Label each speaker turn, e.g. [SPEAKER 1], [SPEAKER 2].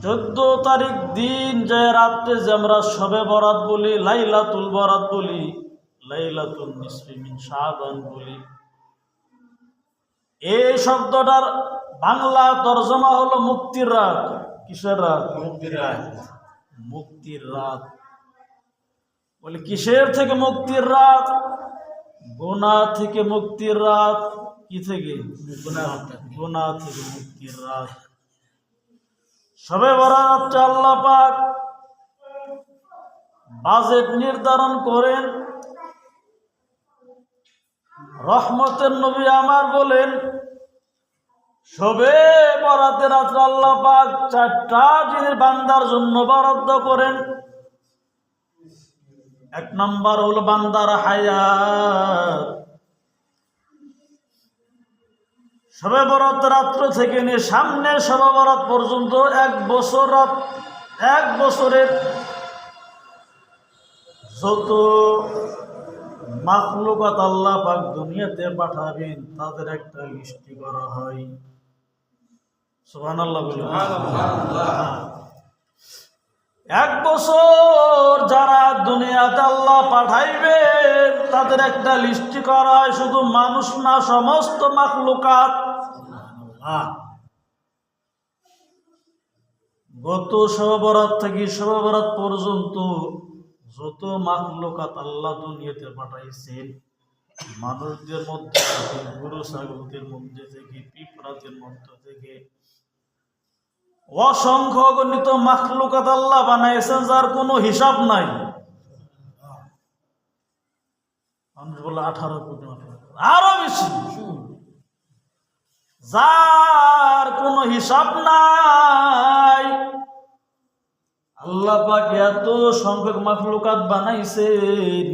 [SPEAKER 1] 14 তারিখ দিন যে রাত্রে যে আমরা শবে বরাত বলি, লাইলাতুল বরাত বলি, লাইলাতুল নিসফি মিন শাবান বলি, এই শব্দটার বাংলা তরজমা হলো মুক্তির রাত। কিসের রাত?
[SPEAKER 2] মুক্তির রাত।
[SPEAKER 1] মুক্তির রাত। বলে কিসের থেকে মুক্তির রাত? গুনাহ থেকে মুক্তির রাত। কি থেকে? গুনাহ থেকে মুক্তির রাত। শবে বরাত আল্লাহ পাক বাজেট নির্ধারণ করেন। রহমতের নবী আমার বলেন, শবে বরাতের রাত্রে আল্লাহ পাক 4টা জিনিস বান্দার জন্য বরাদ্দ করেন। 1 নম্বর হলো বান্দার হায়াত। শবে বরাত রাত্র থেকে নিয়ে সামনে শবে বরাত পর্যন্ত 1 বছর রাত, 1 বছরের যত মাখলুকাত আল্লাহ পাক দুনিয়াতে পাঠাবেন তাদের একটা লিস্টি করা হয়। সুবহানাল্লাহ বলুন। 1 বছর যারা দুনিয়াতে আল্লাহ পাঠাইবেন তাদের একটা লিস্টি করা হয়, শুধু মানুষ না, সমস্ত মাখলুকাত। গত শবে বরাত থেকে শবে বরাত পর্যন্ত যত মাখলুকাত আল্লাহ দুনিয়াতে পাঠাইছেন, মানুষদের মধ্যে থেকে, গরু ছাগলদের মধ্যে থেকে, পিঁপড়াদের মধ্যে থেকে অসংখ্য অগণিত মাখলুকাত আল্লাহ বানাইছেন যার কোনো হিসাব নাই। মানুষ বলে 18 কোটি, আরো বেশি, যার কোনো হিসাব নাই। আল্লাহ পাক এত সংখ্যক মাখলুকাত বানাইছেন,